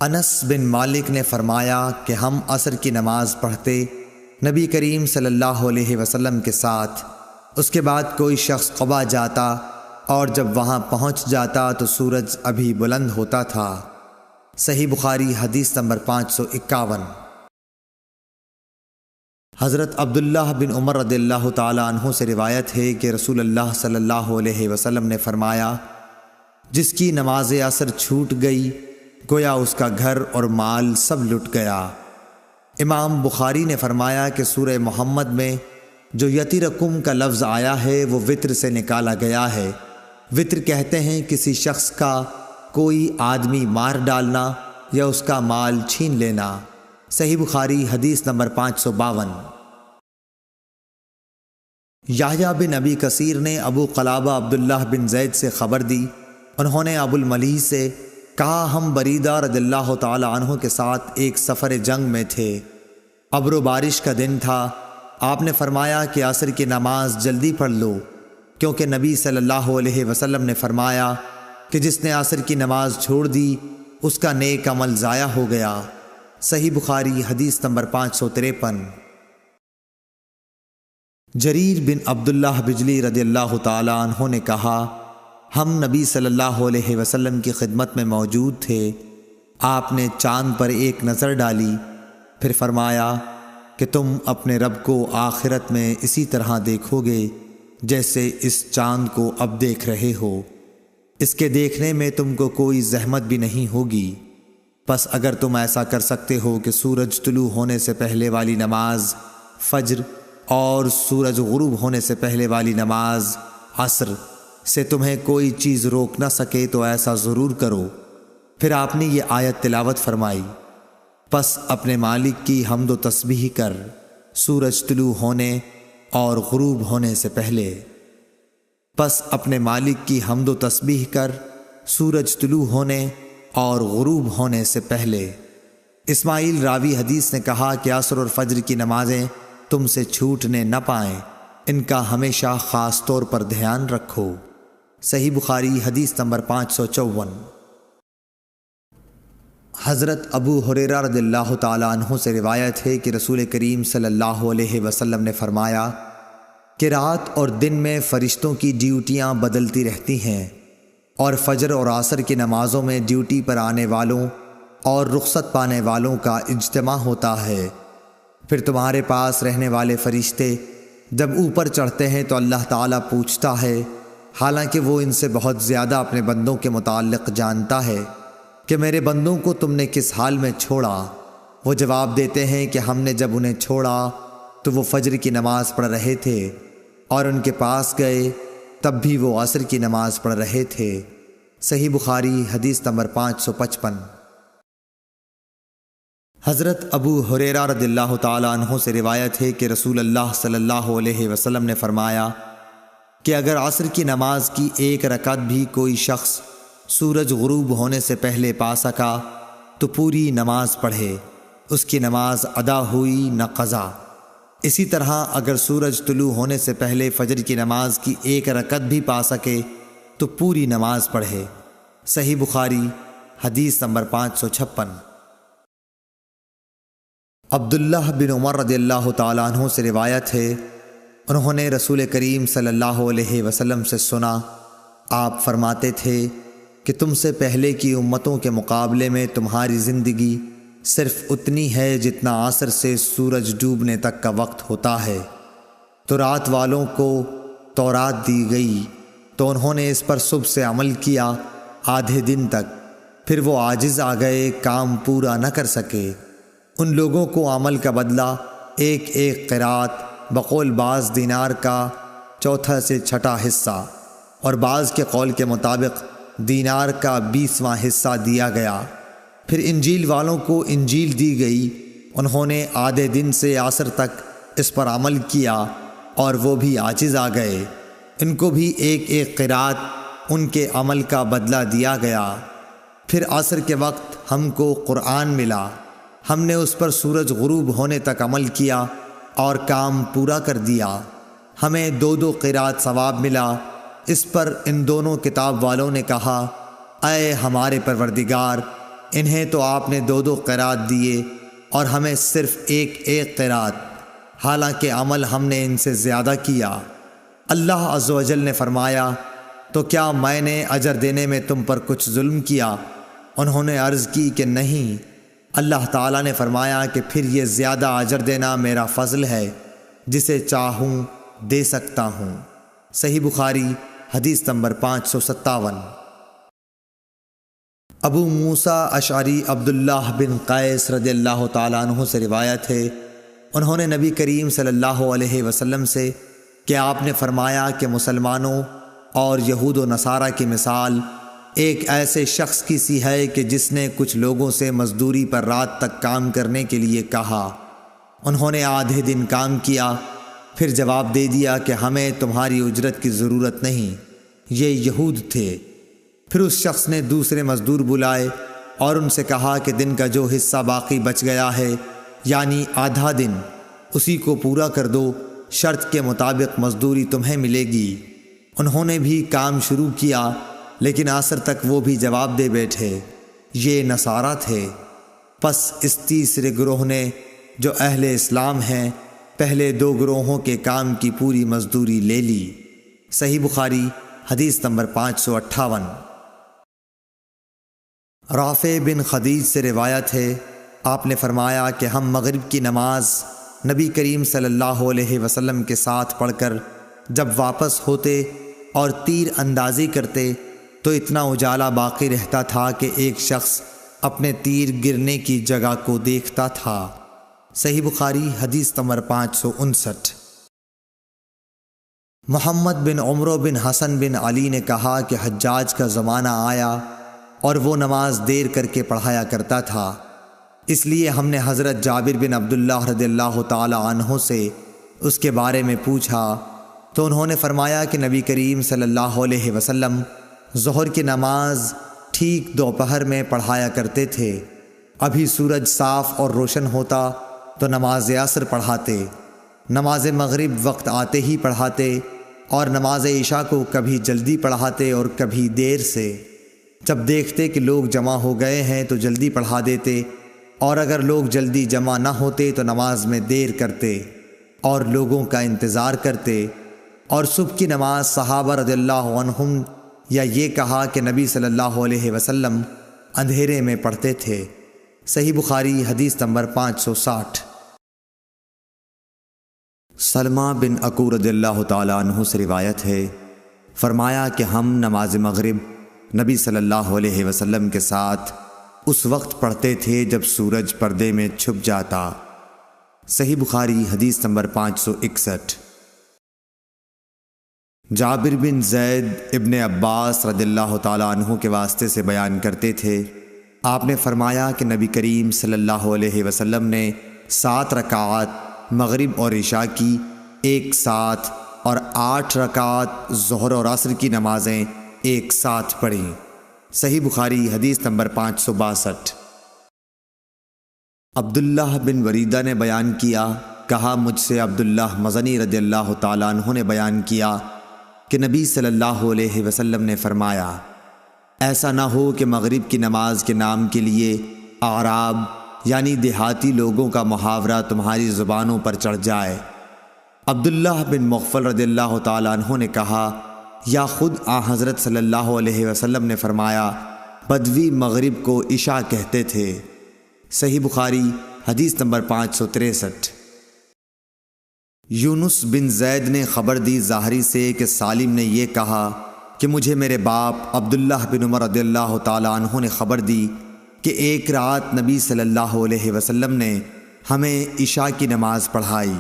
انس بن مالک نے فرمایا کہ ہم عصر کی نماز پڑھتے نبی کریم صلی اللہ علیہ وسلم کے ساتھ، اس کے بعد کوئی شخص قباء جاتا اور جب وہاں پہنچ جاتا تو سورج ابھی بلند ہوتا تھا۔ صحیح بخاری حدیث نمبر 551۔ حضرت عبداللہ بن عمر رضی اللہ تعالی عنہ سے روایت ہے کہ رسول اللہ صلی اللہ علیہ وسلم نے فرمایا، جس کی نماز عصر چھوٹ گئی گویا اس کا گھر اور مال سب لٹ گیا۔ امام بخاری نے فرمایا کہ سورہ محمد میں جو یتیرکم کا لفظ آیا ہے وہ وطر سے نکالا گیا ہے۔ وطر کہتے ہیں کسی شخص کا کوئی آدمی مار ڈالنا یا اس کا مال چھین لینا۔ صحیح بخاری حدیث نمبر 552۔ یحییٰ بن ابی کثیر نے ابو قلابہ عبداللہ بن زید سے خبر دی، انہوں نے ابو الملیح سے کہا، ہم بریدہ رضی اللہ تعالی عنہ کے ساتھ ایک سفر جنگ میں تھے، ابر و بارش کا دن تھا۔ آپ نے فرمایا کہ عصر کی نماز جلدی پڑھ لو، کیونکہ نبی صلی اللہ علیہ وسلم نے فرمایا کہ جس نے عصر کی نماز چھوڑ دی اس کا نیک عمل ضائع ہو گیا۔ صحیح بخاری حدیث نمبر 553۔ جریر بن عبداللہ بجلی رضی اللہ تعالی عنہ نے کہا، ہم نبی صلی اللہ علیہ وسلم کی خدمت میں موجود تھے، آپ نے چاند پر ایک نظر ڈالی، پھر فرمایا کہ تم اپنے رب کو آخرت میں اسی طرح دیکھو گے جیسے اس چاند کو اب دیکھ رہے ہو، اس کے دیکھنے میں تم کو کوئی زحمت بھی نہیں ہوگی۔ پس اگر تم ایسا کر سکتے ہو کہ سورج طلوع ہونے سے پہلے والی نماز فجر اور سورج غروب ہونے سے پہلے والی نماز عصر سے تمہیں کوئی چیز روک نہ سکے تو ایسا ضرور کرو۔ پھر آپ نے یہ آیت تلاوت فرمائی، پس اپنے مالک کی حمد و تسبیح کر سورج طلوع ہونے اور غروب ہونے سے پہلے۔ پس اپنے مالک کی حمد و تسبیح کر سورج طلوع ہونے اور غروب ہونے سے پہلے۔ اسماعیل راوی حدیث نے کہا کہ عصر اور فجر کی نمازیں تم سے چھوٹنے نہ پائیں، ان کا ہمیشہ خاص طور پر دھیان رکھو۔ صحیح بخاری حدیث نمبر 554۔ حضرت ابو ہریرہ رضی اللہ تعالی عنہ سے روایت ہے کہ رسول کریم صلی اللہ علیہ وسلم نے فرمایا کہ رات اور دن میں فرشتوں کی ڈیوٹیاں بدلتی رہتی ہیں، اور فجر اور عصر کی نمازوں میں ڈیوٹی پر آنے والوں اور رخصت پانے والوں کا اجتماع ہوتا ہے۔ پھر تمہارے پاس رہنے والے فرشتے جب اوپر چڑھتے ہیں تو اللہ تعالیٰ پوچھتا ہے، حالانکہ وہ ان سے بہت زیادہ اپنے بندوں کے متعلق جانتا ہے، کہ میرے بندوں کو تم نے کس حال میں چھوڑا؟ وہ جواب دیتے ہیں کہ ہم نے جب انہیں چھوڑا تو وہ فجر کی نماز پڑھ رہے تھے، اور ان کے پاس گئے تب بھی وہ عصر کی نماز پڑھ رہے تھے۔ صحیح بخاری حدیث نمبر 555۔ حضرت ابو ہریرہ رضی اللہ تعالی عنہ سے روایت ہے کہ رسول اللہ صلی اللہ علیہ وسلم نے فرمایا کہ اگر عصر کی نماز کی ایک رکعت بھی کوئی شخص سورج غروب ہونے سے پہلے پا سکا تو پوری نماز پڑھے، اس کی نماز ادا ہوئی نہ قضا۔ اسی طرح اگر سورج طلوع ہونے سے پہلے فجر کی نماز کی ایک رکعت بھی پا سکے تو پوری نماز پڑھے۔ صحیح بخاری حدیث نمبر 556۔ عبداللہ بن عمر رضی اللہ تعالیٰ عنہ سے روایت ہے، انہوں نے رسول کریم صلی اللہ علیہ وسلم سے سنا، آپ فرماتے تھے کہ تم سے پہلے کی امتوں کے مقابلے میں تمہاری زندگی صرف اتنی ہے جتنا عصر سے سورج ڈوبنے تک کا وقت ہوتا ہے۔ تو رات والوں کو تورات دی گئی تو انہوں نے اس پر صبح سے عمل کیا آدھے دن تک، پھر وہ عاجز آ گئے، کام پورا نہ کر سکے۔ ان لوگوں کو عمل کا بدلہ ایک ایک قرات بقول بعض دینار کا چوتھا سے چھٹا حصہ اور بعض کے قول کے مطابق دینار کا 20واں حصہ دیا گیا۔ پھر انجیل والوں کو انجیل دی گئی، انہوں نے آدھے دن سے عصر تک اس پر عمل کیا اور وہ بھی عاجز آ گئے، ان کو بھی ایک ایک قرات ان کے عمل کا بدلہ دیا گیا۔ پھر عصر کے وقت ہم کو قرآن ملا، ہم نے اس پر سورج غروب ہونے تک عمل کیا اور کام پورا کر دیا، ہمیں 2 قرات ثواب ملا۔ اس پر ان دونوں کتاب والوں نے کہا، اے ہمارے پروردگار، انہیں تو آپ نے 2 قرات دیے اور ہمیں صرف ایک قرات، حالانکہ عمل ہم نے ان سے زیادہ کیا۔ اللہ عز و جل نے فرمایا، تو کیا میں نے اجر دینے میں تم پر کچھ ظلم کیا؟ انہوں نے عرض کی کہ نہیں۔ اللہ تعالیٰ نے فرمایا کہ پھر یہ زیادہ اجر دینا میرا فضل ہے، جسے چاہوں دے سکتا ہوں۔ صحیح بخاری حدیث نمبر 557۔ ابو موسیٰ اشعری عبداللہ بن قیس رضی اللہ تعالیٰ عنہ سے روایت ہے، انہوں نے نبی کریم صلی اللہ علیہ وسلم سے کہ آپ نے فرمایا کہ مسلمانوں اور یہود و نصارہ کی مثال ایک ایسے شخص کی سی ہے کہ جس نے کچھ لوگوں سے مزدوری پر رات تک کام کرنے کے لیے کہا۔ انہوں نے آدھے دن کام کیا، پھر جواب دے دیا کہ ہمیں تمہاری اجرت کی ضرورت نہیں، یہ یہود تھے۔ پھر اس شخص نے دوسرے مزدور بلائے اور ان سے کہا کہ دن کا جو حصہ باقی بچ گیا ہے، یعنی آدھا دن، اسی کو پورا کر دو، شرط کے مطابق مزدوری تمہیں ملے گی۔ انہوں نے بھی کام شروع کیا، لیکن عصر تک وہ بھی جواب دے بیٹھے، یہ نصارہ تھے۔ پس اس تیسرے گروہ نے جو اہل اسلام ہیں پہلے 2 گروہوں کے کام کی پوری مزدوری لے لی۔ صحیح بخاری حدیث نمبر 558۔ رافع بن خدیج سے روایت ہے، آپ نے فرمایا کہ ہم مغرب کی نماز نبی کریم صلی اللہ علیہ وسلم کے ساتھ پڑھ کر جب واپس ہوتے اور تیر اندازی کرتے تو اتنا اجالا باقی رہتا تھا کہ ایک شخص اپنے تیر گرنے کی جگہ کو دیکھتا تھا۔ صحیح بخاری حدیث نمبر 559۔ محمد بن عمرو بن حسن بن علی نے کہا کہ حجاج کا زمانہ آیا اور وہ نماز دیر کر کے پڑھایا کرتا تھا، اس لیے ہم نے حضرت جابر بن عبداللہ رضی اللہ تعالی عنہ سے اس کے بارے میں پوچھا تو انہوں نے فرمایا کہ نبی کریم صلی اللہ علیہ وسلم ظہر کی نماز ٹھیک دوپہر میں پڑھایا کرتے تھے، ابھی سورج صاف اور روشن ہوتا تو نماز عصر پڑھاتے، نماز مغرب وقت آتے ہی پڑھاتے، اور نماز عشاء کو کبھی جلدی پڑھاتے اور کبھی دیر سے۔ جب دیکھتے کہ لوگ جمع ہو گئے ہیں تو جلدی پڑھا دیتے، اور اگر لوگ جلدی جمع نہ ہوتے تو نماز میں دیر کرتے اور لوگوں کا انتظار کرتے۔ اور صبح کی نماز صحابہ رضی اللہ عنہم یا یہ کہا کہ نبی صلی اللہ علیہ وسلم اندھیرے میں پڑھتے تھے۔ صحیح بخاری حدیث نمبر 560۔ سلمہ بن اکو رضی اللہ تعالیٰ عنہ سے روایت ہے، فرمایا کہ ہم نماز مغرب نبی صلی اللہ علیہ وسلم کے ساتھ اس وقت پڑھتے تھے جب سورج پردے میں چھپ جاتا۔ صحیح بخاری حدیث نمبر 561۔ جابر بن زید ابن عباس رضی اللہ تعالیٰ عنہ کے واسطے سے بیان کرتے تھے، آپ نے فرمایا کہ نبی کریم صلی اللہ علیہ وسلم نے 7 رکعات مغرب اور عشاء کی ایک ساتھ اور 8 رکعات ظہر اور عصر کی نمازیں ایک ساتھ پڑھیں۔ صحیح بخاری حدیث نمبر 562۔ عبداللہ بن وریدہ نے بیان کیا، کہا مجھ سے عبداللہ مزنی رضی اللہ تعالیٰ عنہ نے بیان کیا کہ نبی صلی اللہ علیہ وسلم نے فرمایا، ایسا نہ ہو کہ مغرب کی نماز کے نام کے لیے اعراب یعنی دیہاتی لوگوں کا محاورہ تمہاری زبانوں پر چڑھ جائے۔ عبداللہ بن مغفل رضی اللہ تعالیٰ عنہ نے کہا، یا خود حضرت صلی اللہ علیہ وسلم نے فرمایا، بدوی مغرب کو عشاء کہتے تھے۔ صحیح بخاری حدیث نمبر 563۔ یونس بن زید نے خبر دی ظاہری سے کہ سالم نے یہ کہا کہ مجھے میرے باپ عبداللہ بن عمر رضی اللہ تعالیٰ عنہ نے خبر دی کہ ایک رات نبی صلی اللہ علیہ وسلم نے ہمیں عشاء کی نماز پڑھائی،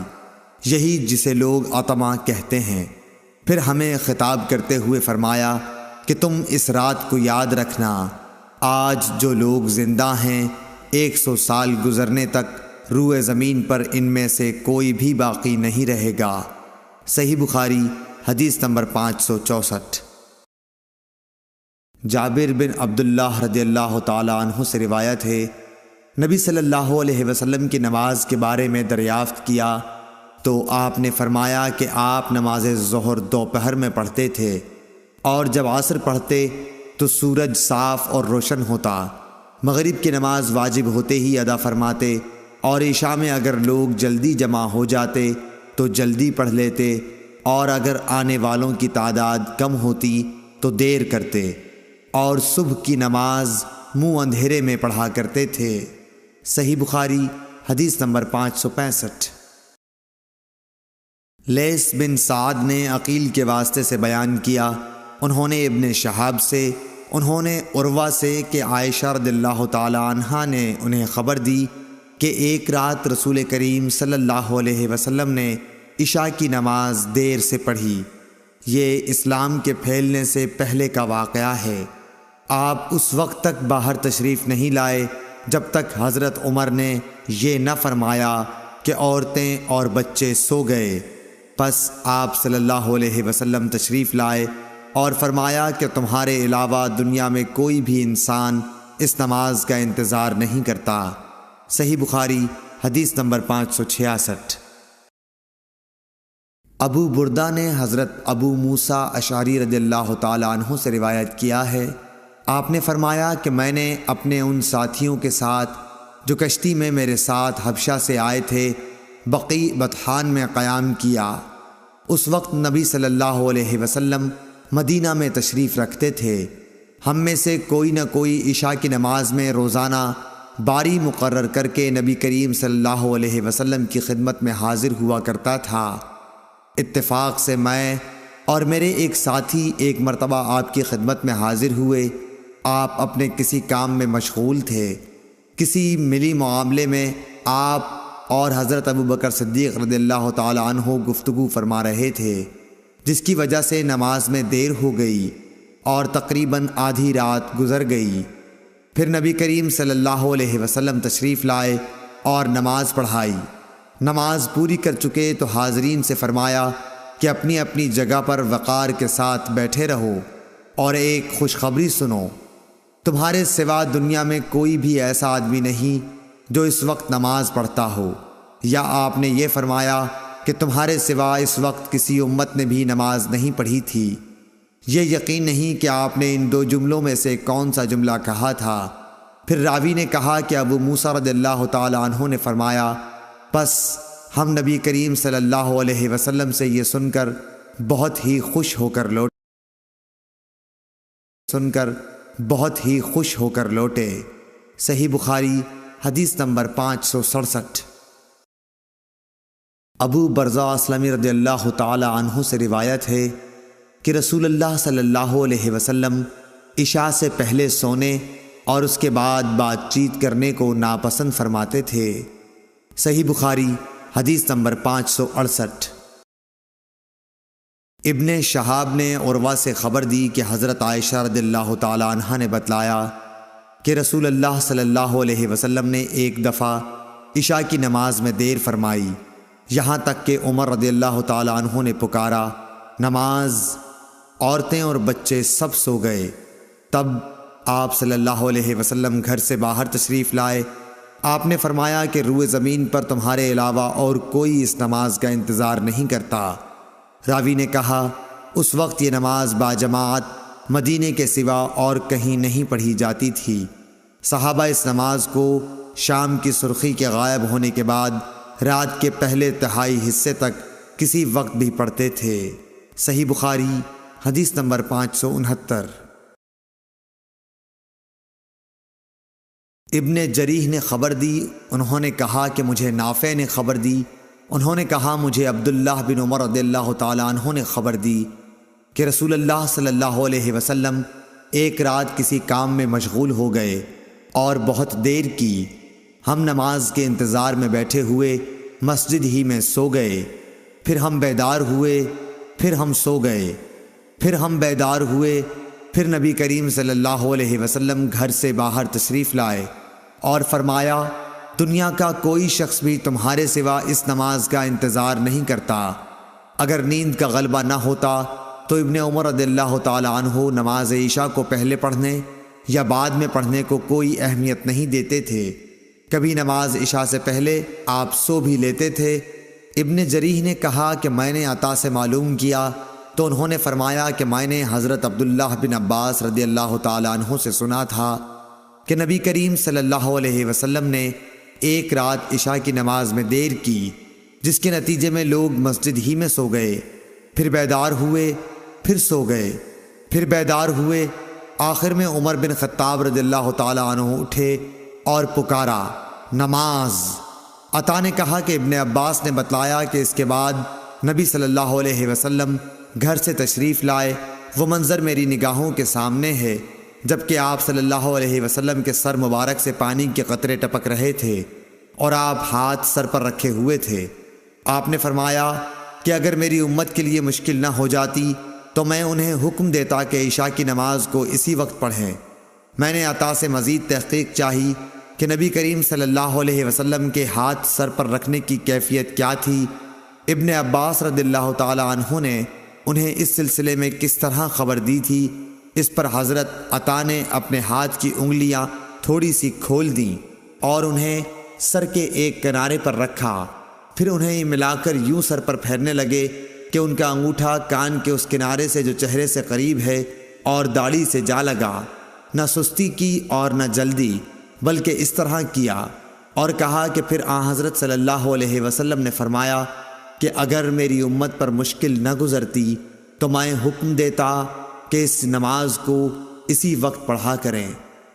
یہی جسے لوگ عتمہ کہتے ہیں۔ پھر ہمیں خطاب کرتے ہوئے فرمایا کہ تم اس رات کو یاد رکھنا، آج جو لوگ زندہ ہیں 100 سال گزرنے تک روئے زمین پر ان میں سے کوئی بھی باقی نہیں رہے گا۔ صحیح بخاری حدیث نمبر 564۔ جابر بن عبداللہ رضی اللہ تعالیٰ عنہ سے روایت ہے، نبی صلی اللہ علیہ وسلم کی نماز کے بارے میں دریافت کیا تو آپ نے فرمایا کہ آپ نماز ظہر دوپہر میں پڑھتے تھے، اور جب عصر پڑھتے تو سورج صاف اور روشن ہوتا، مغرب کی نماز واجب ہوتے ہی ادا فرماتے، اور عشاء میں اگر لوگ جلدی جمع ہو جاتے تو جلدی پڑھ لیتے، اور اگر آنے والوں کی تعداد کم ہوتی تو دیر کرتے، اور صبح کی نماز منہ اندھیرے میں پڑھا کرتے تھے۔ صحیح بخاری حدیث نمبر 565۔ لیث بن سعد نے عقیل کے واسطے سے بیان کیا، انہوں نے ابن شہاب سے، انہوں نے عروہ سے کہ عائشہ رضی اللہ تعالی عنہا نے انہیں خبر دی کہ ایک رات رسول کریم صلی اللہ علیہ وسلم نے عشاء کی نماز دیر سے پڑھی۔ یہ اسلام کے پھیلنے سے پہلے کا واقعہ ہے۔ آپ اس وقت تک باہر تشریف نہیں لائے جب تک حضرت عمر نے یہ نہ فرمایا کہ عورتیں اور بچے سو گئے۔ پس آپ صلی اللہ علیہ وسلم تشریف لائے اور فرمایا کہ تمہارے علاوہ دنیا میں کوئی بھی انسان اس نماز کا انتظار نہیں کرتا۔ صحیح بخاری حدیث نمبر 566۔ ابو بردہ نے حضرت ابو موسیٰ اشعری رضی اللہ تعالی عنہ سے روایت کیا ہے، آپ نے فرمایا کہ میں نے اپنے ان ساتھیوں کے ساتھ جو کشتی میں میرے ساتھ حبشہ سے آئے تھے بقیع بطحان میں قیام کیا۔ اس وقت نبی صلی اللہ علیہ وسلم مدینہ میں تشریف رکھتے تھے۔ ہم میں سے کوئی نہ کوئی عشاء کی نماز میں روزانہ باری مقرر کر کے نبی کریم صلی اللہ علیہ وسلم کی خدمت میں حاضر ہوا کرتا تھا۔ اتفاق سے میں اور میرے ایک ساتھی ایک مرتبہ آپ کی خدمت میں حاضر ہوئے۔ آپ اپنے کسی کام میں مشغول تھے، کسی ملی معاملے میں آپ اور حضرت ابو بکر صدیق رضی اللہ تعالی عنہ گفتگو فرما رہے تھے، جس کی وجہ سے نماز میں دیر ہو گئی اور تقریباً آدھی رات گزر گئی۔ پھر نبی کریم صلی اللہ علیہ وسلم تشریف لائے اور نماز پڑھائی۔ نماز پوری کر چکے تو حاضرین سے فرمایا کہ اپنی اپنی جگہ پر وقار کے ساتھ بیٹھے رہو اور ایک خوشخبری سنو، تمہارے سوا دنیا میں کوئی بھی ایسا آدمی نہیں جو اس وقت نماز پڑھتا ہو، یا آپ نے یہ فرمایا کہ تمہارے سوا اس وقت کسی امت نے بھی نماز نہیں پڑھی تھی۔ یہ یقین نہیں کہ آپ نے ان دو جملوں میں سے کون سا جملہ کہا تھا۔ پھر راوی نے کہا کہ ابو موسیٰ رضی اللہ تعالی عنہ نے فرمایا، پس ہم نبی کریم صلی اللہ علیہ وسلم سے یہ سن کر بہت ہی خوش ہو کر لوٹے۔ صحیح بخاری حدیث نمبر 567۔ ابو برزہ اسلمی رضی اللہ تعالی عنہ سے روایت ہے کہ رسول اللہ صلی اللہ علیہ وسلم عشاء سے پہلے سونے اور اس کے بعد بات چیت کرنے کو ناپسند فرماتے تھے۔ صحیح بخاری حدیث نمبر 568۔ ابن شہاب نے عروہ سے خبر دی کہ حضرت عائشہ رضی اللہ تعالی عنہا نے بتلایا کہ رسول اللہ صلی اللہ علیہ وسلم نے ایک دفعہ عشاء کی نماز میں دیر فرمائی، یہاں تک کہ عمر رضی اللہ تعالی عنہ نے پکارا، نماز، عورتیں اور بچے سب سو گئے۔ تب آپ صلی اللہ علیہ وسلم گھر سے باہر تشریف لائے۔ آپ نے فرمایا کہ روئے زمین پر تمہارے علاوہ اور کوئی اس نماز کا انتظار نہیں کرتا۔ راوی نے کہا، اس وقت یہ نماز باجماعت مدینے کے سوا اور کہیں نہیں پڑھی جاتی تھی۔ صحابہ اس نماز کو شام کی سرخی کے غائب ہونے کے بعد رات کے پہلے تہائی حصے تک کسی وقت بھی پڑھتے تھے۔ صحیح بخاری حدیث نمبر 569۔ ابن جریح نے خبر دی، انہوں نے کہا کہ مجھے نافع نے خبر دی، انہوں نے کہا مجھے عبداللہ بن عمر رضی اللہ تعالی عنہ نے خبر دی کہ رسول اللہ صلی اللہ علیہ وسلم ایک رات کسی کام میں مشغول ہو گئے اور بہت دیر کی۔ ہم نماز کے انتظار میں بیٹھے ہوئے مسجد ہی میں سو گئے، پھر ہم بیدار ہوئے، پھر ہم سو گئے، پھر ہم بیدار ہوئے، پھر نبی کریم صلی اللہ علیہ وسلم گھر سے باہر تشریف لائے اور فرمایا، دنیا کا کوئی شخص بھی تمہارے سوا اس نماز کا انتظار نہیں کرتا۔ اگر نیند کا غلبہ نہ ہوتا تو ابن عمر رضی اللہ تعالی عنہ نماز عشاء کو پہلے پڑھنے یا بعد میں پڑھنے کو کوئی اہمیت نہیں دیتے تھے۔ کبھی نماز عشاء سے پہلے آپ سو بھی لیتے تھے۔ ابن جریح نے کہا کہ میں نے عطا سے معلوم کیا تو انہوں نے فرمایا کہ میں نے حضرت عبداللہ بن عباس رضی اللہ تعالی عنہ سے سنا تھا کہ نبی کریم صلی اللہ علیہ وسلم نے ایک رات عشاء کی نماز میں دیر کی، جس کے نتیجے میں لوگ مسجد ہی میں سو گئے، پھر بیدار ہوئے، پھر سو گئے، پھر بیدار ہوئے۔ آخر میں عمر بن خطاب رضی اللہ تعالی عنہ اٹھے اور پکارا، نماز۔ عطا نے کہا کہ ابن عباس نے بتلایا کہ اس کے بعد نبی صلی اللہ علیہ وسلم گھر سے تشریف لائے۔ وہ منظر میری نگاہوں کے سامنے ہے جبکہ آپ صلی اللہ علیہ وسلم کے سر مبارک سے پانی کے قطرے ٹپک رہے تھے اور آپ ہاتھ سر پر رکھے ہوئے تھے۔ آپ نے فرمایا کہ اگر میری امت کے لیے مشکل نہ ہو جاتی تو میں انہیں حکم دیتا کہ عشاء کی نماز کو اسی وقت پڑھیں۔ میں نے عطا سے مزید تحقیق چاہی کہ نبی کریم صلی اللہ علیہ وسلم کے ہاتھ سر پر رکھنے کی کیفیت کیا تھی۔ ابن عباس رضی اللہ تعالی عنہ نے انہیں اس سلسلے میں کس طرح خبر دی تھی، اس پر حضرت عطا نے اپنے ہاتھ کی انگلیاں تھوڑی سی کھول دیں اور انہیں سر کے ایک کنارے پر رکھا، پھر انہیں ملا کر یوں سر پر پھیرنے لگے کہ ان کا انگوٹھا کان کے اس کنارے سے جو چہرے سے قریب ہے اور داڑھی سے جا لگا۔ نہ سستی کی اور نہ جلدی، بلکہ اس طرح کیا، اور کہا کہ پھر حضرت صلی اللہ علیہ وسلم نے فرمایا کہ اگر میری امت پر مشکل نہ گزرتی تو میں حکم دیتا کہ اس نماز کو اسی وقت پڑھا کریں۔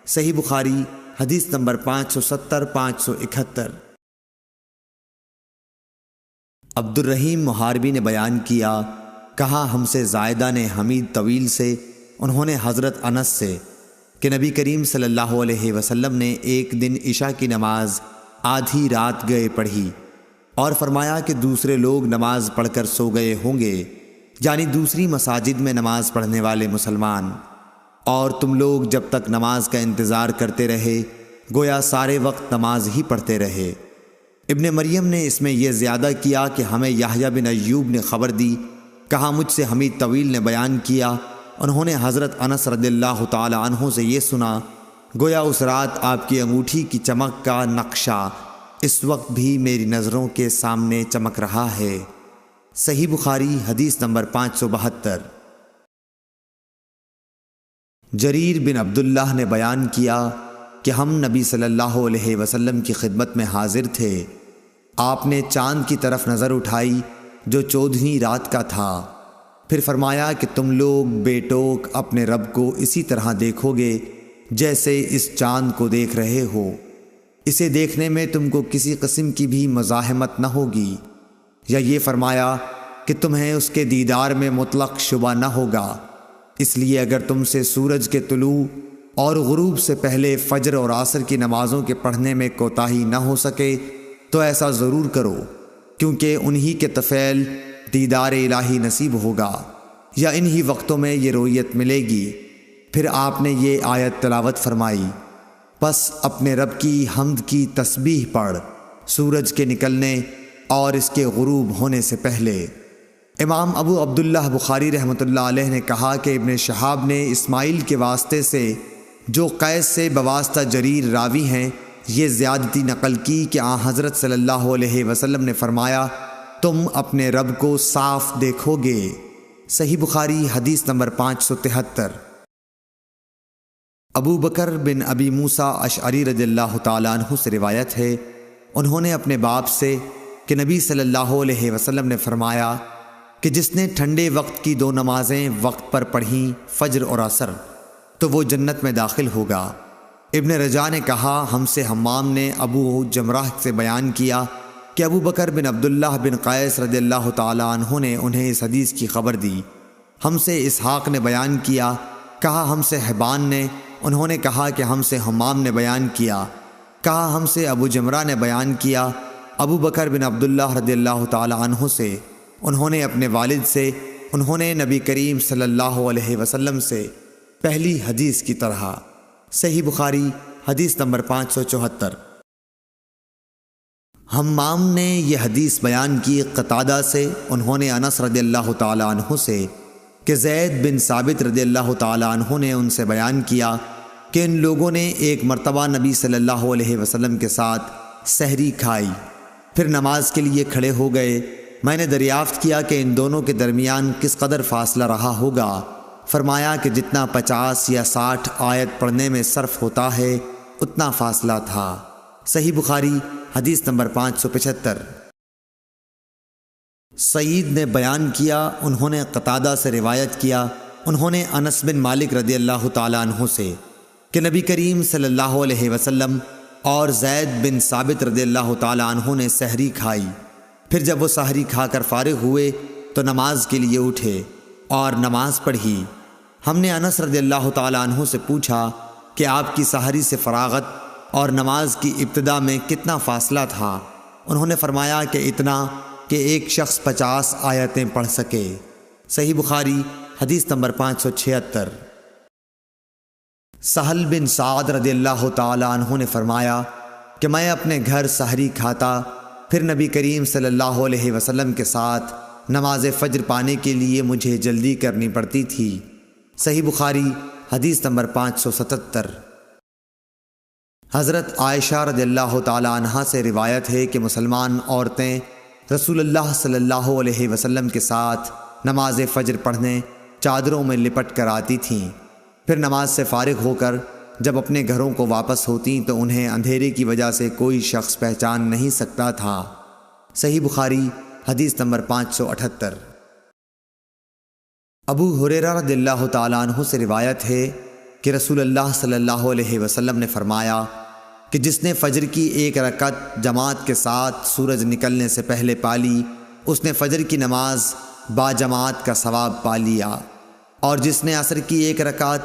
صحیح بخاری حدیث نمبر 570 571۔ عبد الرحیم محاربی نے بیان کیا، کہا ہم سے زائدہ نے حمید طویل سے، انہوں نے حضرت انس سے کہ نبی کریم صلی اللہ علیہ وسلم نے ایک دن عشاء کی نماز آدھی رات گئے پڑھی اور فرمایا کہ دوسرے لوگ نماز پڑھ کر سو گئے ہوں گے، یعنی دوسری مساجد میں نماز پڑھنے والے مسلمان، اور تم لوگ جب تک نماز کا انتظار کرتے رہے گویا سارے وقت نماز ہی پڑھتے رہے۔ ابن مریم نے اس میں یہ زیادہ کیا کہ ہمیں یحییٰ بن ایوب نے خبر دی، کہا مجھ سے حمید طویل نے بیان کیا، انہوں نے حضرت انس رضی اللہ تعالی عنہ سے یہ سنا، گویا اس رات آپ کی انگوٹھی کی چمک کا نقشہ اس وقت بھی میری نظروں کے سامنے چمک رہا ہے۔ صحیح بخاری حدیث نمبر 572۔ جریر بن عبداللہ نے بیان کیا کہ ہم نبی صلی اللہ علیہ وسلم کی خدمت میں حاضر تھے، آپ نے چاند کی طرف نظر اٹھائی جو 14ویں رات کا تھا، پھر فرمایا کہ تم لوگ بے ٹوک اپنے رب کو اسی طرح دیکھو گے جیسے اس چاند کو دیکھ رہے ہو، اسے دیکھنے میں تم کو کسی قسم کی بھی مزاحمت نہ ہوگی، یا یہ فرمایا کہ تمہیں اس کے دیدار میں مطلق شبہ نہ ہوگا، اس لیے اگر تم سے سورج کے طلوع اور غروب سے پہلے فجر اور عصر کی نمازوں کے پڑھنے میں کوتاہی نہ ہو سکے تو ایسا ضرور کرو، کیونکہ انہی کے طفیل دیدار الہی نصیب ہوگا، یا انہی وقتوں میں یہ رویت ملے گی۔ پھر آپ نے یہ آیت تلاوت فرمائی، پس اپنے رب کی حمد کی تسبیح پڑھ سورج کے نکلنے اور اس کے غروب ہونے سے پہلے۔ امام ابو عبداللہ بخاری رحمۃ اللہ علیہ نے کہا کہ ابن شہاب نے اسماعیل کے واسطے سے جو قیس سے بواسطہ جریر راوی ہیں یہ زیادتی نقل کی کہ حضرت صلی اللہ علیہ وسلم نے فرمایا تم اپنے رب کو صاف دیکھو گے۔ صحیح بخاری حدیث نمبر 573۔ ابو بکر بن ابی موسیٰ اشعری رضی اللہ تعالیٰ عنہ سے روایت ہے، انہوں نے اپنے باپ سے کہ نبی صلی اللہ علیہ وسلم نے فرمایا کہ جس نے ٹھنڈے وقت کی 2 نمازیں وقت پر پڑھیں فجر اور عصر تو وہ جنت میں داخل ہوگا۔ ابن رجا نے کہا ہم سے حمام نے ابو جمرہ سے بیان کیا کہ ابو بکر بن عبداللہ بن قیس رضی اللہ تعالیٰ عنہ نے انہیں اس حدیث کی خبر دی۔ ہم سے اسحاق نے بیان کیا، کہا ہم سے حبان نے، انہوں نے کہا کہ ہم سے حمام نے بیان کیا، کہا ہم سے ابو جمرہ نے بیان کیا ابو بکر بن عبداللہ رضی اللہ تعالیٰ عنہ سے، انہوں نے اپنے والد سے، انہوں نے نبی کریم صلی اللہ علیہ وسلم سے پہلی حدیث کی طرح۔ صحیح بخاری حدیث نمبر 574۔ حمام نے یہ حدیث بیان کی قتادہ سے، انہوں نے انس رضی اللہ تعالیٰ عنہ سے کہ زید بن ثابت رضی اللہ تعالیٰ عنہ نے ان سے بیان کیا کہ ان لوگوں نے ایک مرتبہ نبی صلی اللہ علیہ وسلم کے ساتھ سحری کھائی، پھر نماز کے لیے کھڑے ہو گئے۔ میں نے دریافت کیا کہ ان دونوں کے درمیان کس قدر فاصلہ رہا ہوگا، فرمایا کہ جتنا 50 یا 60 آیت پڑھنے میں صرف ہوتا ہے اتنا فاصلہ تھا۔ صحیح بخاری حدیث نمبر 575۔ سعید نے بیان کیا، انہوں نے قتادہ سے روایت کیا، انہوں نے انس بن مالک رضی اللہ تعالیٰ عنہ سے کہ نبی کریم صلی اللہ علیہ وسلم اور زید بن ثابت رضی اللہ تعالیٰ عنہ نے سحری کھائی، پھر جب وہ سحری کھا کر فارغ ہوئے تو نماز کے لیے اٹھے اور نماز پڑھی۔ ہم نے انس رضی اللہ تعالیٰ عنہ سے پوچھا کہ آپ کی سحری سے فراغت اور نماز کی ابتدا میں کتنا فاصلہ تھا؟ انہوں نے فرمایا کہ اتنا کہ ایک شخص 50 آیتیں پڑھ سکے۔ صحیح بخاری حدیث نمبر 576۔ سہل بن سعد رضی اللہ تعالیٰ عنہ نے فرمایا کہ میں اپنے گھر سحری کھاتا، پھر نبی کریم صلی اللہ علیہ وسلم کے ساتھ نماز فجر پانے کے لیے مجھے جلدی کرنی پڑتی تھی۔ صحیح بخاری حدیث نمبر 577۔ حضرت عائشہ رضی اللہ تعالیٰ عنہا سے روایت ہے کہ مسلمان عورتیں رسول اللہ صلی اللہ علیہ وسلم کے ساتھ نماز فجر پڑھنے چادروں میں لپٹ کر آتی تھیں، پھر نماز سے فارغ ہو کر جب اپنے گھروں کو واپس ہوتیں تو انہیں اندھیرے کی وجہ سے کوئی شخص پہچان نہیں سکتا تھا۔ صحیح بخاری حدیث نمبر 578۔ ابو ہریرہ رضی اللہ تعالیٰ عنہ سے روایت ہے کہ رسول اللہ صلی اللہ علیہ وسلم نے فرمایا کہ جس نے فجر کی ایک رکعت جماعت کے ساتھ سورج نکلنے سے پہلے پالی، اس نے فجر کی نماز با جماعت کا ثواب پا لیا، اور جس نے عصر کی ایک رکعت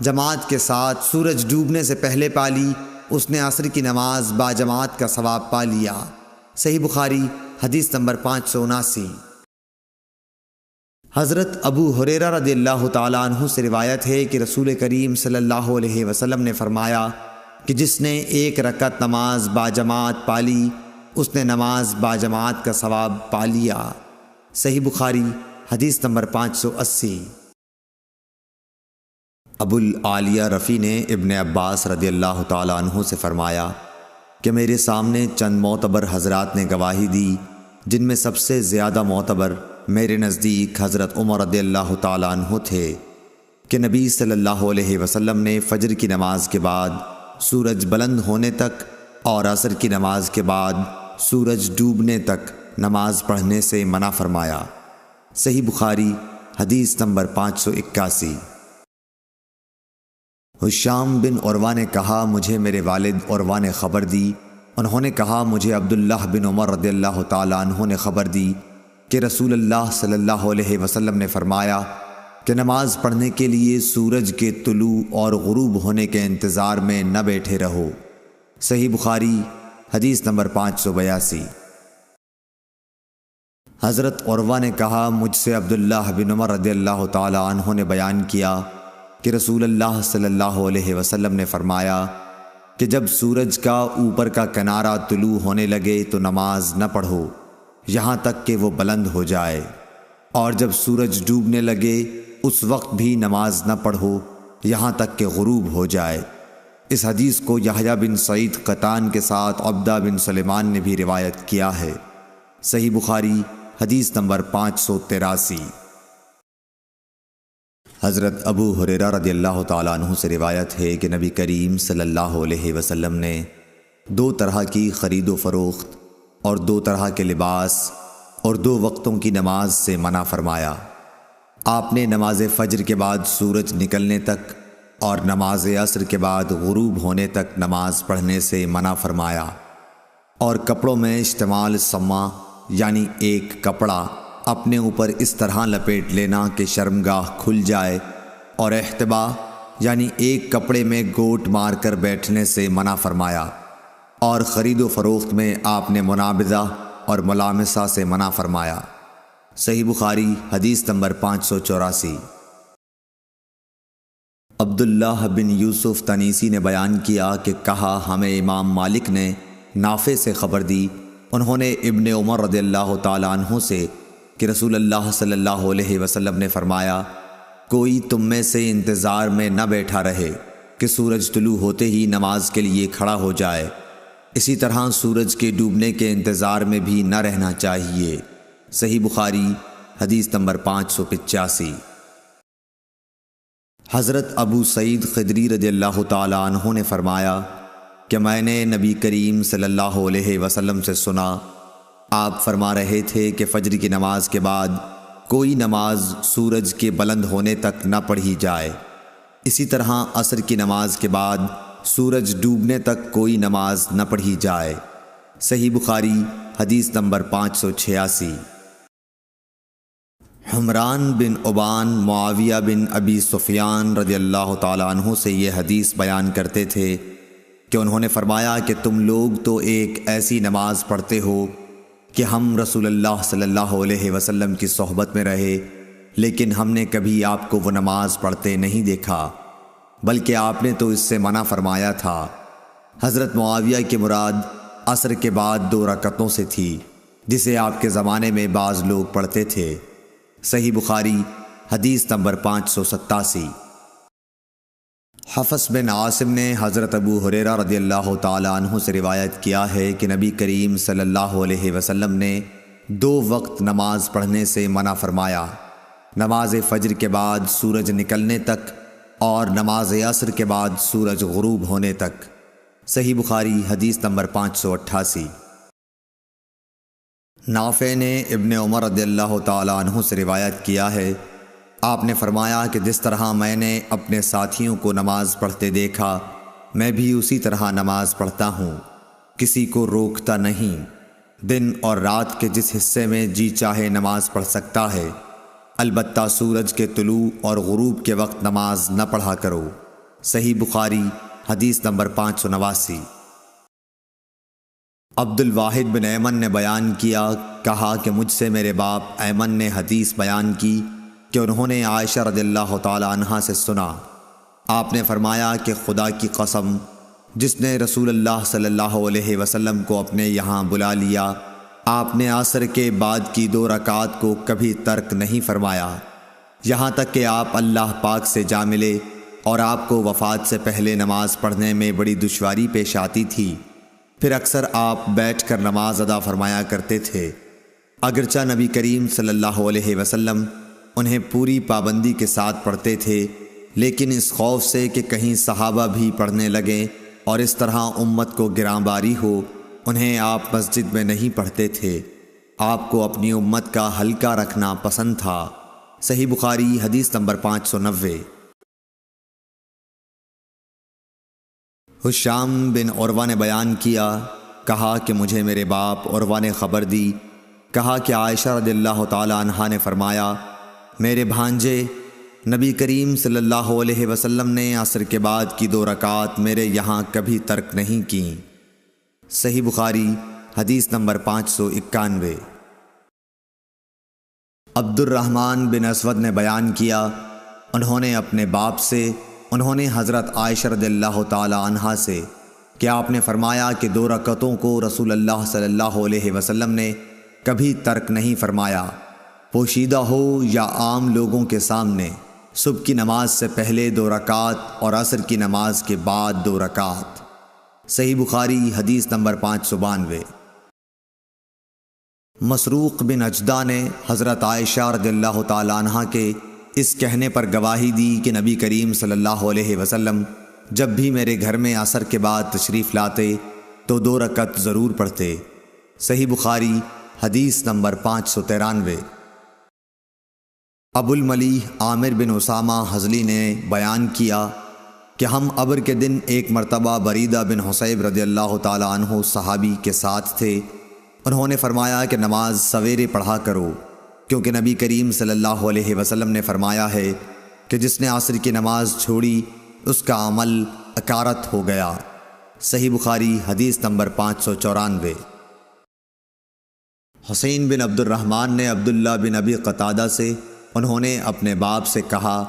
جماعت کے ساتھ سورج ڈوبنے سے پہلے پالی، اس نے عصر کی نماز با جماعت کا ثواب پا لیا۔ صحیح بخاری حدیث نمبر 579۔ حضرت ابو ہریرہ رضی اللہ تعالیٰ عنہ سے روایت ہے کہ رسول کریم صلی اللہ علیہ وسلم نے فرمایا کہ جس نے ایک رکعت نماز با جماعت پالی، اس نے نماز با جماعت کا ثواب پا لیا۔ صحیح بخاری حدیث نمبر 580۔ ابو العالیہ رفیع نے ابن عباس رضی اللہ تعالیٰ عنہ سے فرمایا کہ میرے سامنے چند معتبر حضرات نے گواہی دی، جن میں سب سے زیادہ معتبر میرے نزدیک حضرت عمر رضی اللہ تعالیٰ عنہ تھے کہ نبی صلی اللہ علیہ وسلم نے فجر کی نماز کے بعد سورج بلند ہونے تک اور عصر کی نماز کے بعد سورج ڈوبنے تک نماز پڑھنے سے منع فرمایا۔ صحیح بخاری حدیث نمبر 581۔ ہشام بن عروہ نے کہا مجھے میرے والد عروہ نے خبر دی، انہوں نے کہا مجھے عبداللہ بن عمر رضی اللہ تعالیٰ عنہ نے خبر دی کہ رسول اللہ صلی اللہ علیہ وسلم نے فرمایا کہ نماز پڑھنے کے لیے سورج کے طلوع اور غروب ہونے کے انتظار میں نہ بیٹھے رہو۔ صحیح بخاری حدیث نمبر 582۔ حضرت عروہ نے کہا مجھ سے عبداللہ بن عمر رضی اللہ تعالیٰ عنہ نے بیان کیا کہ رسول اللہ صلی اللہ علیہ وسلم نے فرمایا کہ جب سورج کا اوپر کا کنارہ طلوع ہونے لگے تو نماز نہ پڑھو یہاں تک کہ وہ بلند ہو جائے، اور جب سورج ڈوبنے لگے اس وقت بھی نماز نہ پڑھو یہاں تک کہ غروب ہو جائے۔ اس حدیث کو یحییٰ بن سعید قطان کے ساتھ عبدہ بن سلیمان نے بھی روایت کیا ہے۔ صحیح بخاری حدیث نمبر 583۔ حضرت ابو ہریرہ رضی اللہ تعالیٰ عنہ سے روایت ہے کہ نبی کریم صلی اللہ علیہ وسلم نے 2 طرح کی خرید و فروخت اور 2 طرح کے لباس اور 2 وقتوں کی نماز سے منع فرمایا۔ آپ نے نماز فجر کے بعد سورج نکلنے تک اور نماز عصر کے بعد غروب ہونے تک نماز پڑھنے سے منع فرمایا، اور کپڑوں میں اشتمال سما یعنی ایک کپڑا اپنے اوپر اس طرح لپیٹ لینا کہ شرمگاہ کھل جائے، اور احتبا یعنی ایک کپڑے میں گوٹ مار کر بیٹھنے سے منع فرمایا، اور خرید و فروخت میں آپ نے منابضہ اور ملامسہ سے منع فرمایا۔ صحیح بخاری حدیث نمبر 584۔ عبداللہ بن یوسف تنیسی نے بیان کیا کہ کہا ہمیں امام مالک نے نافع سے خبر دی، انہوں نے ابن عمر رضی اللہ تعالیٰ عنہ سے کہ رسول اللہ صلی اللہ علیہ وسلم نے فرمایا کوئی تم میں سے انتظار میں نہ بیٹھا رہے کہ سورج طلوع ہوتے ہی نماز کے لیے کھڑا ہو جائے، اسی طرح سورج کے ڈوبنے کے انتظار میں بھی نہ رہنا چاہیے۔ صحیح بخاری حدیث نمبر 585۔ حضرت ابو سعید خدری رضی اللہ تعالیٰ عنہ نے فرمایا کہ میں نے نبی کریم صلی اللہ علیہ وسلم سے سنا، آپ فرما رہے تھے کہ فجر کی نماز کے بعد کوئی نماز سورج کے بلند ہونے تک نہ پڑھی جائے، اسی طرح عصر کی نماز کے بعد سورج ڈوبنے تک کوئی نماز نہ پڑھی جائے۔ صحیح بخاری حدیث نمبر 586۔ حمران بن عبان معاویہ بن ابی سفیان رضی اللہ تعالیٰ عنہ سے یہ حدیث بیان کرتے تھے کہ انہوں نے فرمایا کہ تم لوگ تو ایک ایسی نماز پڑھتے ہو کہ ہم رسول اللہ صلی اللہ علیہ وسلم کی صحبت میں رہے، لیکن ہم نے کبھی آپ کو وہ نماز پڑھتے نہیں دیکھا، بلکہ آپ نے تو اس سے منع فرمایا تھا۔ حضرت معاویہ کی مراد عصر کے بعد 2 رکعتوں سے تھی، جسے آپ کے زمانے میں بعض لوگ پڑھتے تھے۔ صحیح بخاری حدیث نمبر 587۔ حفص بن عاصم نے حضرت ابو ہریرہ رضی اللہ تعالیٰ عنہ سے روایت کیا ہے کہ نبی کریم صلی اللہ علیہ وسلم نے 2 وقت نماز پڑھنے سے منع فرمایا، نماز فجر کے بعد سورج نکلنے تک اور نماز عصر کے بعد سورج غروب ہونے تک۔ صحیح بخاری حدیث نمبر 588۔ نافع نے ابن عمر رضی اللہ تعالیٰ عنہ سے روایت کیا ہے، آپ نے فرمایا کہ جس طرح میں نے اپنے ساتھیوں کو نماز پڑھتے دیکھا، میں بھی اسی طرح نماز پڑھتا ہوں، کسی کو روکتا نہیں۔ دن اور رات کے جس حصے میں جی چاہے نماز پڑھ سکتا ہے، البتہ سورج کے طلوع اور غروب کے وقت نماز نہ پڑھا کرو۔ صحیح بخاری حدیث نمبر 589۔ عبد الواحد بن ایمن نے بیان کیا، کہا کہ مجھ سے میرے باپ ایمن نے حدیث بیان کی کہ انہوں نے عائشہ رضی اللہ تعالی عنہا سے سنا، آپ نے فرمایا کہ خدا کی قسم، جس نے رسول اللہ صلی اللہ علیہ وسلم کو اپنے یہاں بلا لیا، آپ نے عصر کے بعد کی 2 رکعات کو کبھی ترک نہیں فرمایا، یہاں تک کہ آپ اللہ پاک سے جا ملے اور آپ کو وفات سے پہلے نماز پڑھنے میں بڑی دشواری پیش آتی تھی، پھر اکثر آپ بیٹھ کر نماز ادا فرمایا کرتے تھے۔ اگرچہ نبی کریم صلی اللہ علیہ وسلم انہیں پوری پابندی کے ساتھ پڑھتے تھے، لیکن اس خوف سے کہ کہیں صحابہ بھی پڑھنے لگیں اور اس طرح امت کو گراں باری ہو، انہیں آپ مسجد میں نہیں پڑھتے تھے۔ آپ کو اپنی امت کا ہلکا رکھنا پسند تھا۔ صحیح بخاری حدیث نمبر 590۔ حشام بن عروہ نے بیان کیا، کہا کہ مجھے میرے باپ عروہ نے خبر دی، کہا کہ عائشہ رضی اللہ تعالی عنہا نے فرمایا، میرے بھانجے نبی کریم صلی اللہ علیہ وسلم نے عصر کے بعد کی 2 رکعات میرے یہاں کبھی ترک نہیں کیں۔ صحیح بخاری حدیث نمبر 591۔ عبد الرحمن بن اسود نے بیان کیا، انہوں نے اپنے باپ سے، انہوں نے حضرت عائشہ رضی اللہ تعالی عنہا سے کہ آپ نے فرمایا کہ 2 رکعتوں کو رسول اللہ صلی اللہ علیہ وسلم نے کبھی ترک نہیں فرمایا، پوشیدہ ہو یا عام لوگوں کے سامنے، صبح کی نماز سے پہلے 2 رکعات اور عصر کی نماز کے بعد 2 رکعات۔ صحیح بخاری حدیث نمبر 592۔ مسروق بن اجدہ نے حضرت عائشہ رضی اللہ تعالی عنہا کے اس کہنے پر گواہی دی کہ نبی کریم صلی اللہ علیہ وسلم جب بھی میرے گھر میں عصر کے بعد تشریف لاتے تو 2 رکعت ضرور پڑھتے۔ صحیح بخاری حدیث نمبر 593۔ ابو الملیح عامر بن اسامہ حضلی نے بیان کیا کہ ہم ابر کے دن ایک مرتبہ بریدہ بن حصیب رضی اللہ تعالی عنہ صحابی کے ساتھ تھے، انہوں نے فرمایا کہ نماز سویرے پڑھا کرو، کیونکہ نبی کریم صلی اللہ علیہ وسلم نے فرمایا ہے کہ جس نے عصر کی نماز چھوڑی اس کا عمل اکارت ہو گیا۔ صحیح بخاری حدیث نمبر 594۔ حسین بن عبد الرحمن نے عبداللہ بن ابی قتادہ سے، انہوں نے اپنے باپ سے کہا،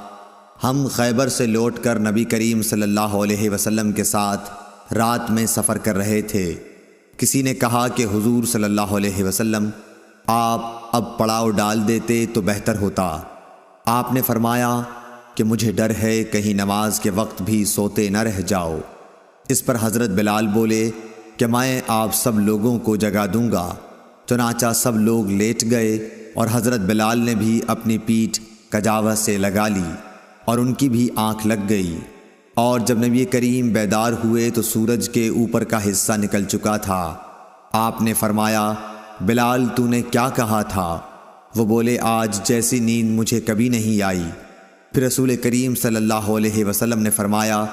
ہم خیبر سے لوٹ کر نبی کریم صلی اللہ علیہ وسلم کے ساتھ رات میں سفر کر رہے تھے، کسی نے کہا کہ حضور صلی اللہ علیہ وسلم آپ اب پڑاؤ ڈال دیتے تو بہتر ہوتا۔ آپ نے فرمایا کہ مجھے ڈر ہے کہیں نماز کے وقت بھی سوتے نہ رہ جاؤ۔ اس پر حضرت بلال بولے کہ میں آپ سب لوگوں کو جگا دوں گا، چنانچہ سب لوگ لیٹ گئے اور حضرت بلال نے بھی اپنی پیٹھ کجاوہ سے لگا لی اور ان کی بھی آنکھ لگ گئی۔ اور جب نبی کریم بیدار ہوئے تو سورج کے اوپر کا حصہ نکل چکا تھا۔ آپ نے فرمایا، بلال تو نے کیا کہا تھا؟ وہ بولے، آج جیسی نیند مجھے کبھی نہیں آئی۔ پھر رسول کریم صلی اللہ علیہ وسلم نے فرمایا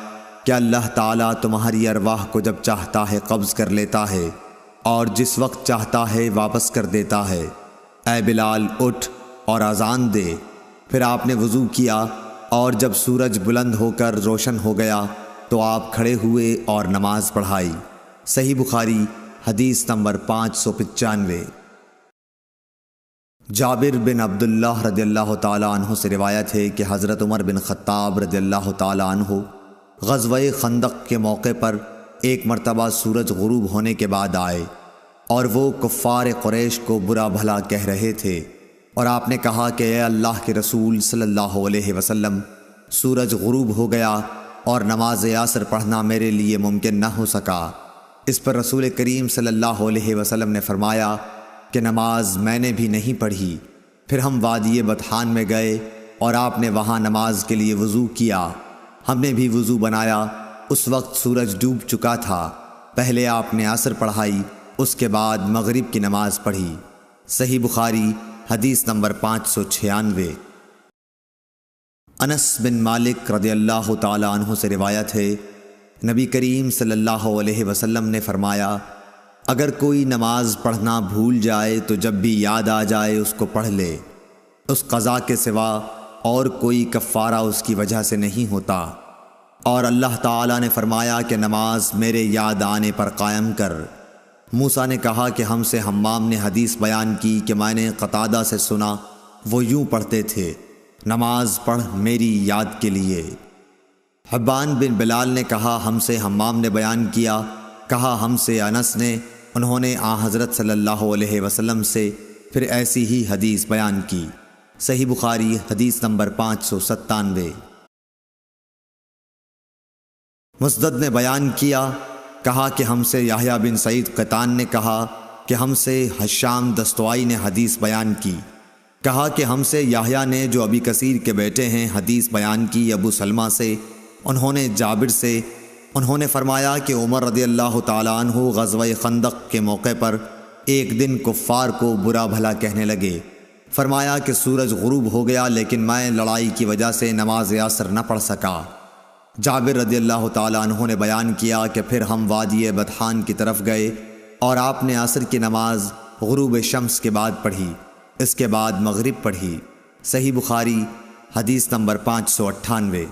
کہ اللہ تعالیٰ تمہاری ارواح کو جب چاہتا ہے قبض کر لیتا ہے اور جس وقت چاہتا ہے واپس کر دیتا ہے۔ اے بلال اٹھ اور اذان دے۔ پھر آپ نے وضو کیا اور جب سورج بلند ہو کر روشن ہو گیا تو آپ کھڑے ہوئے اور نماز پڑھائی۔ صحیح بخاری حدیث نمبر 595۔ جابر بن عبداللہ رضی اللہ تعالیٰ عنہ سے روایت ہے کہ حضرت عمر بن خطاب رضی اللہ تعالیٰ عنہ غزوہ خندق کے موقع پر ایک مرتبہ سورج غروب ہونے کے بعد آئے اور وہ کفار قریش کو برا بھلا کہہ رہے تھے، اور آپ نے کہا کہ اے اللہ کے رسول صلی اللہ علیہ وسلم، سورج غروب ہو گیا اور نماز عصر پڑھنا میرے لیے ممکن نہ ہو سکا۔ اس پر رسول کریم صلی اللہ علیہ وسلم نے فرمایا کہ نماز میں نے بھی نہیں پڑھی۔ پھر ہم وادی بطحان میں گئے اور آپ نے وہاں نماز کے لیے وضو کیا۔ ہم نے بھی وضو بنایا۔ اس وقت سورج ڈوب چکا تھا۔ پہلے آپ نے عصر پڑھائی، اس کے بعد مغرب کی نماز پڑھی۔ صحیح بخاری حدیث نمبر 596۔ انس بن مالک رضی اللہ تعالی عنہ سے روایت ہے، نبی کریم صلی اللہ علیہ وسلم نے فرمایا، اگر کوئی نماز پڑھنا بھول جائے تو جب بھی یاد آ جائے اس کو پڑھ لے، اس قضا کے سوا اور کوئی کفارہ اس کی وجہ سے نہیں ہوتا۔ اور اللہ تعالیٰ نے فرمایا کہ نماز میرے یاد آنے پر قائم کر۔ موسیٰ نے کہا کہ ہم سے حمام نے حدیث بیان کی کہ میں نے قتادہ سے سنا، وہ یوں پڑھتے تھے، نماز پڑھ میری یاد کے لیے۔ حبان بن بلال نے کہا ہم سے حمام نے بیان کیا، کہا ہم سے انس نے، انہوں نے حضرت صلی اللہ علیہ وسلم سے پھر ایسی ہی حدیث بیان کی۔ صحیح بخاری حدیث نمبر 597۔ مسدد نے بیان کیا، کہا کہ ہم سے یحییٰ بن سعید قطان نے کہا کہ ہم سے حشام دستوائی نے حدیث بیان کی، کہا کہ ہم سے یحییٰ نے جو ابی کثیر کے بیٹے ہیں حدیث بیان کی ابو سلمہ سے، انہوں نے جابر سے، انہوں نے فرمایا کہ عمر رضی اللہ تعالیٰ عنہ غزوہ خندق کے موقع پر ایک دن کفار کو برا بھلا کہنے لگے۔ فرمایا کہ سورج غروب ہو گیا لیکن میں لڑائی کی وجہ سے نماز عصر نہ پڑھ سکا۔ جابر رضی اللہ تعالیٰ عنہ نے بیان کیا کہ پھر ہم وادی بطحان کی طرف گئے اور آپ نے عصر کی نماز غروب شمس کے بعد پڑھی، اس کے بعد مغرب پڑھی۔ صحیح بخاری حدیث نمبر 598۔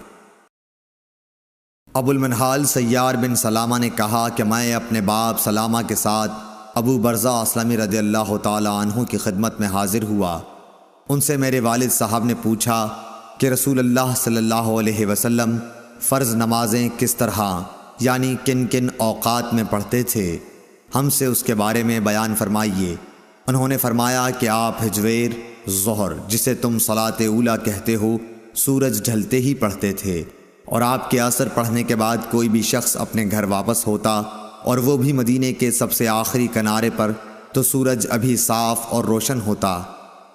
ابو المنہال سیار بن سلامہ نے کہا کہ میں اپنے باپ سلامہ کے ساتھ ابو برزہ اسلمی رضی اللہ تعالیٰ عنہ کی خدمت میں حاضر ہوا۔ ان سے میرے والد صاحب نے پوچھا کہ رسول اللہ صلی اللہ علیہ وسلم فرض نمازیں کس طرح یعنی کن کن اوقات میں پڑھتے تھے، ہم سے اس کے بارے میں بیان فرمائیے۔ انہوں نے فرمایا کہ آپ ہجویر، ظہر جسے تم صلاۃ اولیٰ کہتے ہو، سورج ڈھلتے ہی پڑھتے تھے، اور آپ کے عصر پڑھنے کے بعد کوئی بھی شخص اپنے گھر واپس ہوتا اور وہ بھی مدینے کے سب سے آخری کنارے پر تو سورج ابھی صاف اور روشن ہوتا۔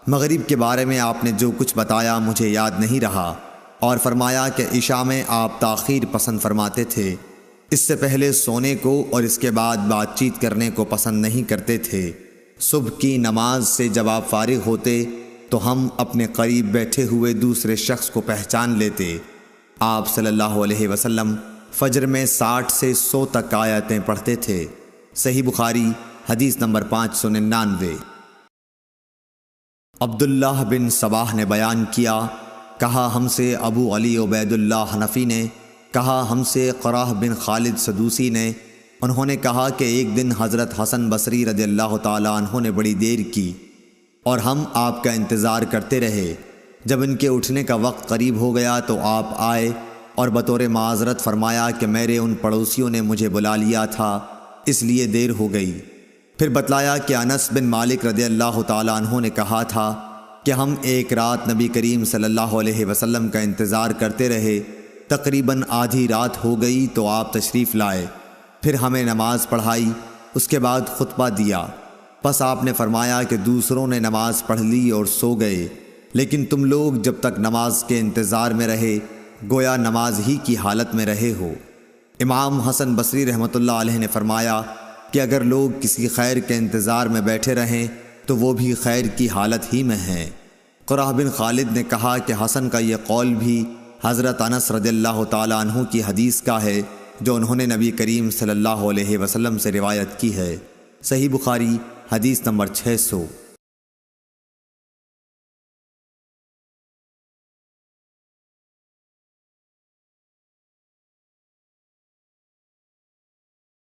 مغرب کے بارے میں آپ نے جو کچھ بتایا مجھے یاد نہیں رہا، اور فرمایا کہ عشاء میں آپ تاخیر پسند فرماتے تھے، اس سے پہلے سونے کو اور اس کے بعد بات چیت کرنے کو پسند نہیں کرتے تھے۔ صبح کی نماز سے جب آپ فارغ ہوتے تو ہم اپنے قریب بیٹھے ہوئے دوسرے شخص کو پہچان لیتے۔ آپ صلی اللہ علیہ وسلم فجر میں 60 سے 100 تک آیتیں پڑھتے تھے۔ صحیح بخاری حدیث نمبر 599۔ عبداللہ بن صباح نے بیان کیا، کہا ہم سے ابو علی عبید اللہ حنفی نے، کہا ہم سے قراہ بن خالد سدوسی نے، انہوں نے کہا کہ ایک دن حضرت حسن بصری رضی اللہ تعالیٰ عنہ نے بڑی دیر کی اور ہم آپ کا انتظار کرتے رہے۔ جب ان کے اٹھنے کا وقت قریب ہو گیا تو آپ آئے اور بطور معذرت فرمایا کہ میرے ان پڑوسیوں نے مجھے بلا لیا تھا اس لیے دیر ہو گئی۔ پھر بتلایا کہ انس بن مالک رضی اللہ تعالیٰ عنہ نے کہا تھا کہ ہم ایک رات نبی کریم صلی اللہ علیہ وسلم کا انتظار کرتے رہے، تقریباً آدھی رات ہو گئی تو آپ تشریف لائے، پھر ہمیں نماز پڑھائی، اس کے بعد خطبہ دیا، پس آپ نے فرمایا کہ دوسروں نے نماز پڑھ لی اور سو گئے، لیکن تم لوگ جب تک نماز کے انتظار میں رہے گویا نماز ہی کی حالت میں رہے ہو۔ امام حسن بصری رحمۃ اللہ علیہ نے فرمایا کہ اگر لوگ کسی خیر کے انتظار میں بیٹھے رہیں تو وہ بھی خیر کی حالت ہی میں ہیں۔ قرہ بن خالد نے کہا کہ حسن کا یہ قول بھی حضرت انس رضی اللہ تعالیٰ عنہ کی حدیث کا ہے جو انہوں نے نبی کریم صلی اللہ علیہ وسلم سے روایت کی ہے۔ صحیح بخاری حدیث نمبر 600۔